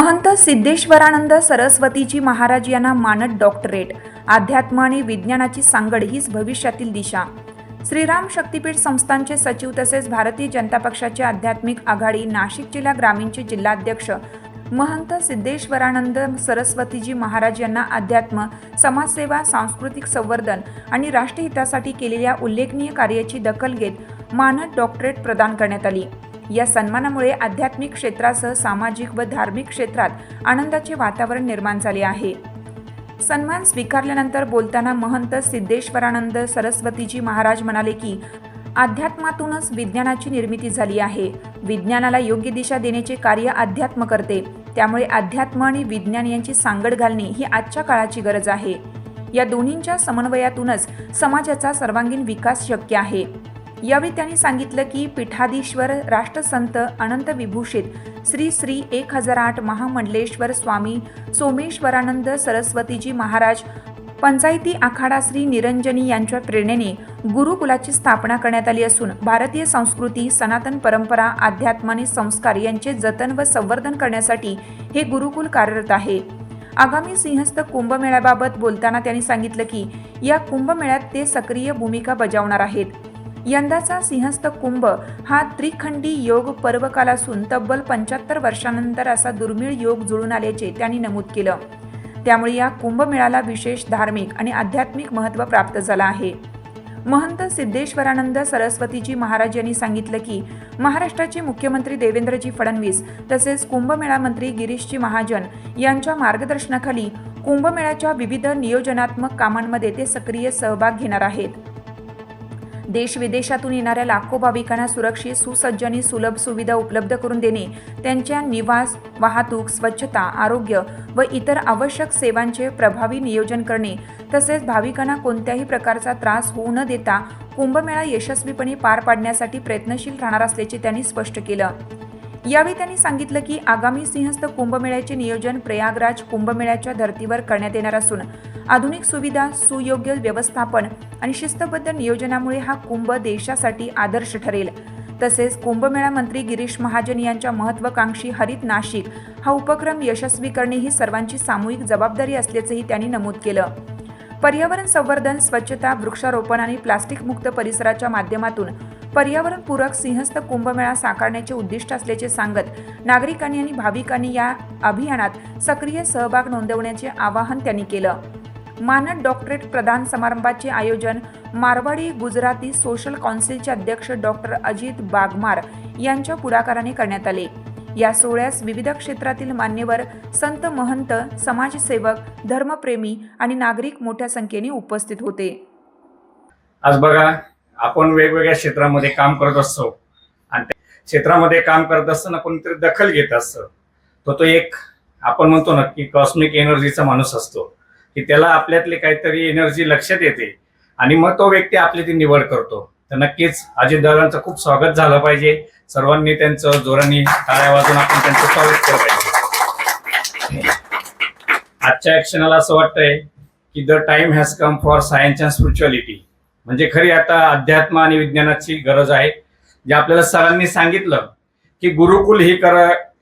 महंत सिद्धेश्वरानंद सरस्वतीजी महाराज यांना मानद डॉक्टरेट. अध्यात्म आणि विज्ञानाची सांगड हीच भविष्यातील दिशा. श्रीराम शक्तीपीठ संस्थानचे सचिव तसेच भारतीय जनता पक्षाचे आध्यात्मिक आघाडी नाशिक जिल्हा ग्रामीणचे जिल्हाध्यक्ष महंत सिद्धेश्वरानंद सरस्वतीजी महाराज यांना अध्यात्म, समाजसेवा, सांस्कृतिक संवर्धन आणि राष्ट्रहितासाठी केलेल्या उल्लेखनीय कार्याची दखल घेत मानद डॉक्टरेट प्रदान करण्यात आली. या सन्मानामुळे आध्यात्मिक क्षेत्रासह सामाजिक व धार्मिक क्षेत्रात आनंदाचे वातावरण निर्माण झाले आहे. सन्मान स्वीकारल्यानंतर बोलताना महंत सिद्धेश्वरानंद सरस्वतीजी महाराज म्हणाले की अध्यात्मातूनच विज्ञानाची निर्मिती झाली आहे. विज्ञानाला योग्य दिशा देण्याचे कार्य अध्यात्म करते. त्यामुळे अध्यात्म आणि विज्ञान यांची सांगड घालणे ही आजच्या काळाची गरज आहे. या दोन्हींच्या समन्वयातूनच समाजाचा सर्वांगीण विकास शक्य आहे. यावेळी त्यांनी सांगितलं की पीठाधीश्वर राष्ट्रसंत अनंत विभूषित श्री श्री 1008 महामंडलेश्वर स्वामी सोमेश्वरानंद सरस्वतीजी महाराज पंचायती आखाडा श्री निरंजनी यांच्या प्रेरणेने गुरुकुलाची स्थापना करण्यात आली असून भारतीय संस्कृती, सनातन परंपरा, अध्यात्म आणि संस्कार यांचे जतन व संवर्धन करण्यासाठी हे गुरुकुल कार्यरत आहे. आगामी सिंहस्थ कुंभमेळ्याबाबत बोलताना त्यांनी सांगितलं की या कुंभमेळ्यात ते सक्रिय भूमिका बजावणार आहेत. यंदाचा सिंहस्थ कुंभ हा त्रिखंडी योग पर्वकाल असून तब्बल 75 वर्षांनंतर असा दुर्मिळ योग जुळून आल्याचे त्यांनी नमूद केलं. त्यामुळे या कुंभमेळ्याला विशेष धार्मिक आणि आध्यात्मिक महत्त्व प्राप्त झालं आहे. महंत सिद्धेश्वरानंद सरस्वतीजी महाराज यांनी सांगितलं की महाराष्ट्राचे मुख्यमंत्री देवेंद्रजी फडणवीस तसेच कुंभमेळा मंत्री गिरीशजी महाजन यांच्या मार्गदर्शनाखाली कुंभमेळ्याच्या विविध नियोजनात्मक कामांमध्ये ते सक्रिय सहभाग घेणार आहेत. देश विदेशातून येणाऱ्या लाखो भाविकांना सुरक्षित, सुसज्ज आणि सुलभ सुविधा उपलब्ध करून देणे, त्यांच्या निवास, वाहतूक, स्वच्छता, आरोग्य व इतर आवश्यक सेवांचे प्रभावी नियोजन करणे तसेच भाविकांना कोणत्याही प्रकारचा त्रास होऊ न देता कुंभमेळा यशस्वीपणे पार पाडण्यासाठी प्रयत्नशील राहणार असल्याचे त्यांनी स्पष्ट केलं. यावेळी त्यांनी सांगितलं की आगामी सिंहस्थ कुंभमेळ्याचे नियोजन प्रयागराज कुंभमेळ्याच्या धर्तीवर करण्यात येणार असून आधुनिक सुविधा, सुयोग्य व्यवस्थापन आणि शिस्तबद्ध नियोजनामुळे हा कुंभ देशासाठी आदर्श ठरेल. तसेच कुंभमेळा मंत्री गिरीश महाजन यांच्या महत्त्वाकांक्षी हरित नाशिक हा उपक्रम यशस्वी करणे ही सर्वांची सामूहिक जबाबदारी असल्याचंही त्यांनी नमूद केलं. पर्यावरण संवर्धन, स्वच्छता, वृक्षारोपण आणि प्लास्टिक मुक्त परिसराच्या माध्यमातून पर्यावरणपूरक सिंहस्थ कुंभमेळा साकारण्याचे उद्दिष्ट असल्याचे सांगत नागरिकांनी आणि भाविकांनी या अभियानात सक्रिय सहभाग नोंदवण्याचे आवाहन त्यांनी केलं. मानद डॉक्टरेट प्रदान समारंभाचे आयोजन मारवाडी गुजराती सोशल काउन्सिलचे अध्यक्ष डॉक्टर अजित बागमार यांच्या पुढाकाराने करण्यात आले. या सोहळ्यास विविध क्षेत्रातील मान्यवर, संत, महंत, समाजसेवक, धर्मप्रेमी आणि नागरिक मोठ्या संख्येने उपस्थित होते. आज बघा, आपण वेगवेगळ्या क्षेत्रामध्ये काम करत असतो आणि त्या क्षेत्रामध्ये काम करत असताना कोणीतरी दखल घेत असतं. तो एक आपण म्हणतो ना की कॉस्मिक एनर्जीचा माणूस असतो की त्याला आपल्यातली काहीतरी एनर्जी लक्षात येते आणि मग तो व्यक्ती आपली ती निवड करतो. तर नक्कीच अजितदादांचं खूप स्वागत झालं पाहिजे. सर्वांनी त्यांचं जोरांनी टाळ्या वाजून आपण त्यांचं स्वागत केलं पाहिजे. आजच्या क्षणाला असं वाटतंय की the time has come for science and spirituality. म्हणजे खरी आता अध्यात्म आणि विज्ञानाची गरज आहे. जे आपल्याला सरांनी सांगितलं की गुरुकुल ही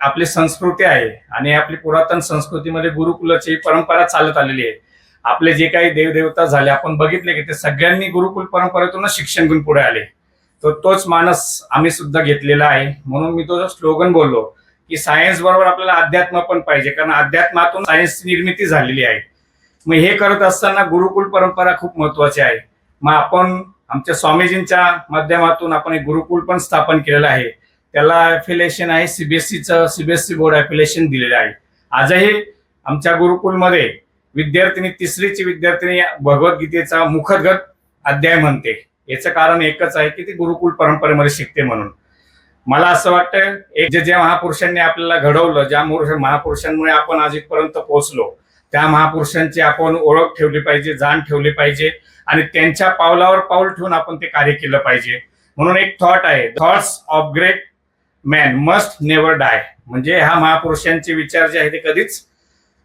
आपली संस्कृती आहे आणि आपली पुरातन संस्कृतीमध्ये गुरुकुलाची परंपरा चालत आलेली आहे. आपले जे काही देवदेवता झाले आपण बघितले की ते सगळ्यांनी गुरुकुल परंपरेतूनच शिक्षण घेऊन पुढे आले. तर तोच मानस आम्ही सुद्धा घेतलेला आहे. म्हणून मी तो स्लोगन बोललो की सायन्स बरोबर आपल्याला अध्यात्म पण पाहिजे, कारण अध्यात्मातून सायन्सची निर्मिती झालेली आहे. मग हे करत असताना गुरुकुल परंपरा खूप महत्वाची आहे. मग आपण आमच्या स्वामीजींच्या माध्यमातून आपण एक गुरुकुल पण स्थापन केलेलं आहे. त्याला अफिलिएशन आहे सीबीएसई बोर्ड अफिलिएशन दिलेलं आहे. आजही आमच्या गुरुकुलमध्ये विद्यार्थिनी, तिसरीची विद्यार्थिनी भगवद्गीतेचा मुखगत अध्याय म्हणते. याचं कारण एकच आहे की ती गुरुकुल परंपरेमध्ये शिकते. म्हणून मला असं वाटतं एक जे महापुरुषांनी आपल्याला घडवलं, ज्या महापुरुषांमुळे आपण आज इथपर्यंत पोहोचलो, त्या महापुरुषांची आपण ओळख ठेवली पाहिजे, जाण ठेवली पाहिजे आणि त्यांच्या पावलावर पाऊल ठेवून आपण ते कार्य केलं पाहिजे. म्हणून एक थॉट आहे, thoughts of great man must never die. म्हणजे हा महापुरुषांचे विचार जे आहे ते कधीच,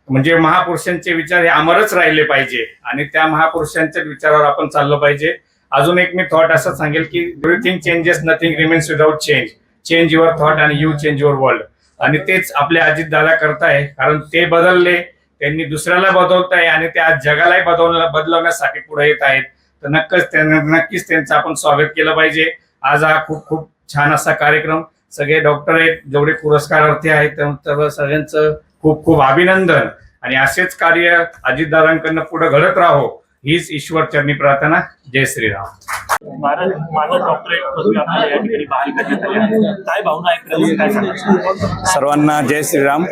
म्हणजे महापुरुषांचे विचार हे अमरच राहिले पाहिजे आणि त्या महापुरुषांच्या विचारावर आपण चाललं पाहिजे. अजून एक मी थॉट असं सांगेल की everything changes, nothing remains without change. Change your thought आणि यू चेंज युअर वर्ल्ड. आणि तेच आपले अजितदादा करताय, कारण ते बदलले, त्यांनी दुसऱ्याला बदलताय आणि ते आज जगालाही बदलवण्यासाठी पुढे येत आहेत. तर नक्कीच त्यांचं आपण स्वागत केलं पाहिजे. आज हा खूप खूप छान असा कार्यक्रम, सगळे डॉक्टर आहेत, जेवढे पुरस्कारार्थी आहेत तर सगळ्यांचं खूप खूप अभिनंदन. आणि असेच कार्य अजितदादांकडनं पुढे घडत राहो हीच ईश्वर चरणी प्रार्थना. जय श्रीराम. मानद डॉक्टरेट पदवी आपल्याला या ठिकाणी बहाल करण्यात आली आहे. काय भावना आहे, काय सांगाल? सर्वांना जय श्रीराम.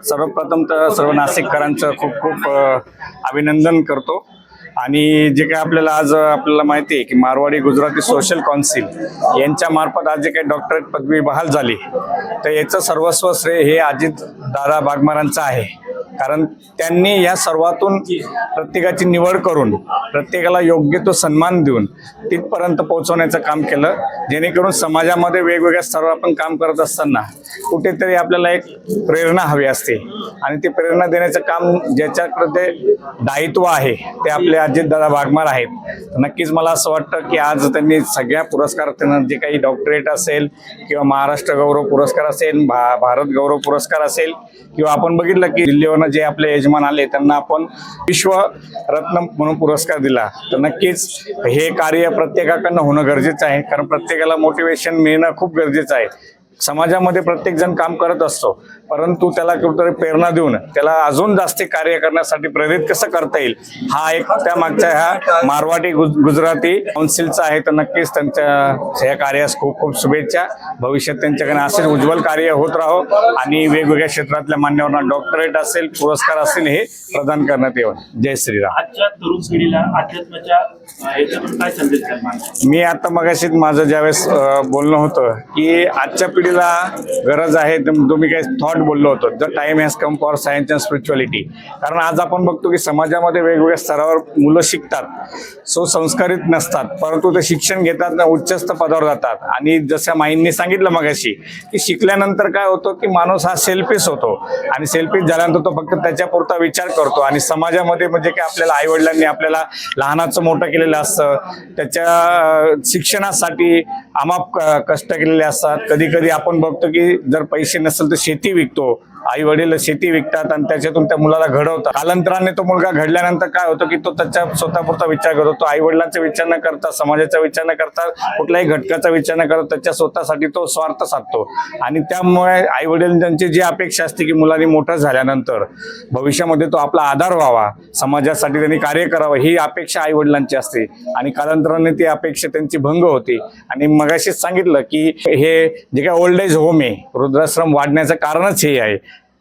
सर्वप्रथम तर सर्व नाशिककरांचं खूप खूप अभिनंदन करतो. आणि जे काही आपल्याला माहिती आहे की मारवाडी गुजराती सोशल काउन्सिल यांच्या मार्फत आज जे काही डॉक्टरेट पदवी बहाल झाली, तर याचं सर्वस्व श्रेय हे अजितदादा वाघमारांचं आहे. कारण त्यांनी या सर्वातून प्रत्येकाची निवड करून प्रत्येकाला योग्य तो सन्मान देऊन तिथपर्यंत पोहोचवण्याचं काम केलं, जेणेकरून समाजामध्ये वेगवेगळ्या स्तरावर आपण काम करत असताना कुठेतरी आपल्याला एक प्रेरणा हवी असते. आणि ती प्रेरणा देण्याचं काम ज्याच्याकडे दायित्व आहे ते आपले अजितदादा वाघमार आहेत. नक्कीच मला असं वाटतं की आज त्यांनी सगळ्या पुरस्कारार्थ्यांना जे काही डॉक्टरेट असेल किंवा महाराष्ट्र गौरव पुरस्कार असेल, भारत गौरव पुरस्कार असेल, किंवा आपण बघितलं की दिल्लीवरनं जे आपले यजमान आले त्यांना आपण विश्वरत्न म्हणून पुरस्कार दिला. तर नक्कीच हे कार्य प्रत्येकाकडनं होणं गरजेचं आहे, कारण प्रत्येकाला मोटिवेशन मिळणं खूप गरजेचं आहे. समाजामध्ये प्रत्येक जण काम करत असतो, परंतु त्याला कुठेतरी प्रेरणा देऊन त्याला अजून जास्त कार्य करण्यासाठी प्रेरित कसं करता येईल हा एक त्या मागच्या ह्या मारवाडी गुजराती काउन्सिलचा आहे. तर नक्कीच त्यांच्या ह्या कार्यास खूप खूप शुभेच्छा. भविष्यात त्यांच्याकडे असेच उज्ज्वल कार्य होत राहो आणि वेगवेगळ्या क्षेत्रातल्या मान्यवरांना डॉक्टरेट असेल, पुरस्कार असतील हे प्रदान करण्यात येईल. जय श्रीराम. आजच्या तरुण पिढीला अध्यात्माच्या याच्यातून काय संदेश द्याल? मी आता मगाशीच माझं ज्यावेळेस बोलणं होतं की आजच्या पिढीला गरज आहे, तुम्ही काही थॉट बोललो होतो, the time has come for science and spirituality. कारण आज आपण बघतो की समाजामध्ये वेगवेगळ्या स्तरावर मुलं शिकतात, सुसंस्कारित नसतात, परंतु ते शिक्षण घेतात ना उच्चस्थ पदावर जातात. आणि जसं माईंनी सांगितलं मगाशी की शिकल्यानंतर काय होतं की माणूस हा सेल्फिश होतो, आणि सेल्फिश झाल्यानंतर तो फक्त त्याच्यापुरता विचार करतो. आणि समाजामध्ये म्हणजे की आपल्याला आईवडिलांनी आपल्याला लहानाचं मोठं केलेलं असतं, त्याच्या शिक्षणासाठी अमाप कष्ट केलेले असतात. कधी कधी आपण बघतो की जर पैसे नसेल तर शेती विकतो, आई वडील शेती विकतात आणि त्याच्यातून त्या मुलाला घडवतात. कालांतराने तो मुलगा घडल्यानंतर काय होतं की तो त्याच्या स्वतःपुरता विचार करतो, तो आई वडिलांचा विचार न करता, समाजाचा विचार न करता, कुठल्याही घटकाचा विचार न करता त्याच्या स्वतःसाठी तो स्वार्थ साधतो. आणि त्यामुळे आई वडिलांची जी अपेक्षा असते की मुलांनी मोठं झाल्यानंतर भविष्यामध्ये तो आपला आधार व्हावा, समाजासाठी त्यांनी कार्य करावं, ही अपेक्षा आई वडिलांची असते. आणि कालांतराने ती अपेक्षा त्यांची भंग होते. आणि मगाशीच सांगितलं की हे जे काही ओल्ड एज होम आहे, वृद्धाश्रम वाढण्याचं कारणच हे आहे.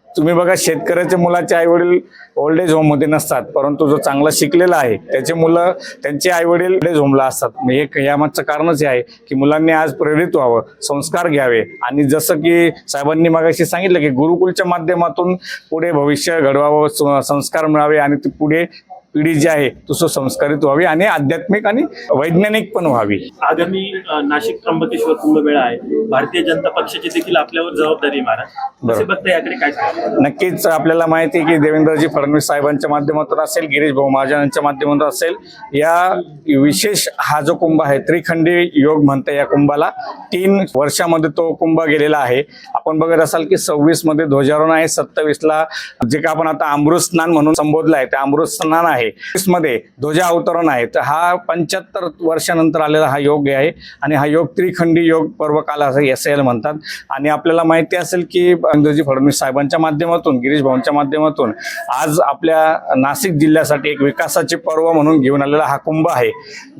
तुम्ही बघा, शेतकऱ्याच्या मुलाचे आई वडील ओल्ड एज होम मध्ये नसतात, परंतु जो चांगला शिकलेला आहे त्याचे मुलं त्यांचे आई वडील ओल्ड एज होमला असतात. हे यामागचं कारणच हे आहे की मुलांनी आज प्रेरित व्हावं, संस्कार घ्यावे. आणि जसं की साहेबांनी मगाशी सांगितलं की गुरुकुलच्या माध्यमातून पुढे भविष्य घडवावं, संस्कार मिळावे आणि ती पुढे पिढी जी आहे तो सुसंस्कारित व्हावी आणि आध्यात्मिक आणि वैज्ञानिक पण व्हावी. आगामी नाशिक त्र्यंबकेश्वर कुंभमेळा आहे, भारतीय जनता पक्षाची देखील आपल्यावर जबाबदारी महाराज, असे बघता याकडे काय सांगाल? नक्कीच आपल्याला माहिती आहे की देवेंद्रजी फडणवीस साहेबांच्या माध्यमातून असेल, गिरीश भाऊ महाजनांच्या माध्यमातून असेल, या विशेष हा जो कुंभ आहे त्रिखंडी योग म्हणता या कुंभाला 3 वर्षामध्ये तो कुंभ गेलेला आहे. आपण बघत असाल की 26 मध्ये ध्वजारोहण आहे, 27ला जे का आपण आता अमृत स्नान म्हणून संबोधलं आहे ते अमृत स्नान आहे, 30 मध्ये ध्वजा अवतरण आहे. तर हा 75 वर्षानंतर आलेला हा योग आहे आणि हा योग त्रिखंडी योग पर्वकाल असं SIL म्हणतात. आणि आपल्याला माहिती असेल की देवेंद्रजी फडणवीस साहेबांच्या माध्यमातून, गिरीश भाऊंच्या माध्यमातून आज आपल्या नाशिक जिल्ह्यासाठी एक विकासाचे पर्व म्हणून घेऊन आलेला हा कुंभ आहे.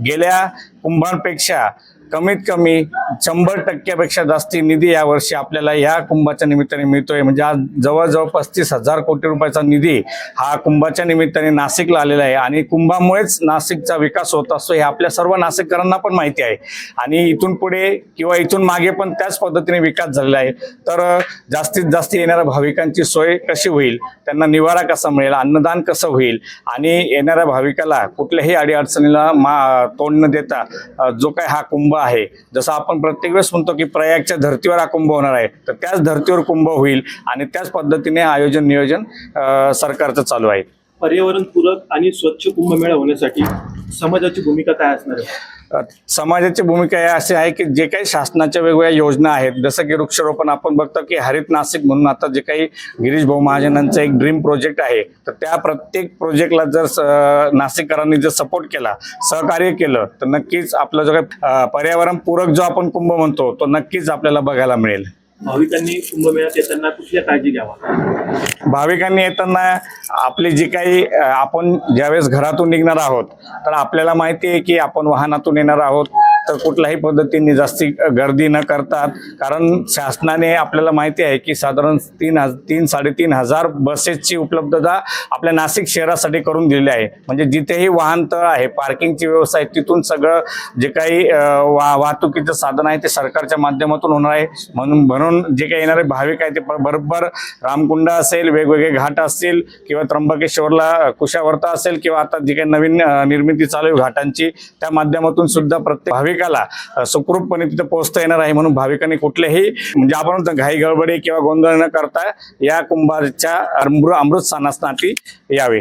गेल्या कुंभांपेक्षा कमीत कमी 100% जास्ती निधी यावर्षी आपल्याला या कुंभाच्या निमित्ताने मिळतोय. म्हणजे आज जवळजवळ 35,000 कोटी रुपयाचा निधी हा कुंभाच्या निमित्ताने नाशिकला आलेला आहे. आणि कुंभामुळेच नाशिकचा विकास होत असतो हे आपल्या सर्व नाशिककरांना पण माहिती आहे. आणि इथून पुढे किंवा इथून मागे पण त्याच पद्धतीने विकास झालेला आहे. तर जास्तीत जास्त येणाऱ्या भाविकांची सोय कशी होईल, त्यांना निवारा कसा मिळेल, अन्नदान कसं होईल, आणि येणाऱ्या भाविकाला कुठल्याही अडीअडचणीला तोंड न देता जो काय हा कुंभ आहे, जसं आपण प्रत्येक वेळेस म्हणतो की प्रयागच्या धर्तीवर हा कुंभ होणार आहे, तर त्याच धर्तीवर कुंभ होईल आणि त्याच पद्धतीने आयोजन नियोजन सरकारचं चालू आहे. पर्यावरण पूरक आणि स्वच्छ कुंभमेळा होण्यासाठी समाजाची भूमिका काय असणार आहे? समाजाची भूमिका अशी आहे की जे काही शासनाच्या वेगवेगळ्या योजना आहेत, जसं की वृक्षारोपण, आपण बघतो की हरित नाशिक म्हणून आता जे काही गिरीश भाऊ महाजनांचं एक ड्रीम प्रोजेक्ट आहे, तर त्या प्रत्येक प्रोजेक्टला जर नाशिककरांनी जर सपोर्ट केला, सहकार्य केलं, तर नक्कीच आपला जो काही पर्यावरणपूरक जो आपण कुंभ म्हणतो तो नक्कीच आपल्याला बघायला मिळेल. भाविकांनी कुंभमेळ्यात येताना कुठल्या काळजी घ्यावा? भाविकांनी येताना आपली जी काही आपण ज्यावेळेस घरातून निघणार आहोत, तर आपल्याला माहिती आहे की आपण वाहनातून येणार आहोत, तर कुठल्याही पद्धतीने जास्ती गर्दी न करतात. कारण शासनाने आपल्याला माहिती आहे की साधारण 3-3.5 हजार बसेसची उपलब्धता आपल्या नाशिक शहरासाठी करून दिलेली आहे. म्हणजे जिथेही वाहनतळ आहे, पार्किंगची व्यवस्था आहे, तिथून सगळं जे काही वाहतुकीचं साधन आहे ते सरकारच्या माध्यमातून होणार आहे. म्हणून जे काही येणारे भाविक आहे ते बरोबर रामकुंड असेल, वेगवेगळे घाट असतील, किंवा त्र्यंबकेश्वरला कुशावर्ता असेल, किंवा आता जी काही नवीन निर्मिती चालू आहे घाटांची, त्या माध्यमातून सुद्धा प्रत्येक भाविकाला सुखरूपपणे तिथे पोहोचता येणार आहे. म्हणून भाविकांनी कुठलेही म्हणजे आपण घाई गडबडी किंवा गोंधळ न करता या कुंभाच्या अमृत स्नानासाठी यावे.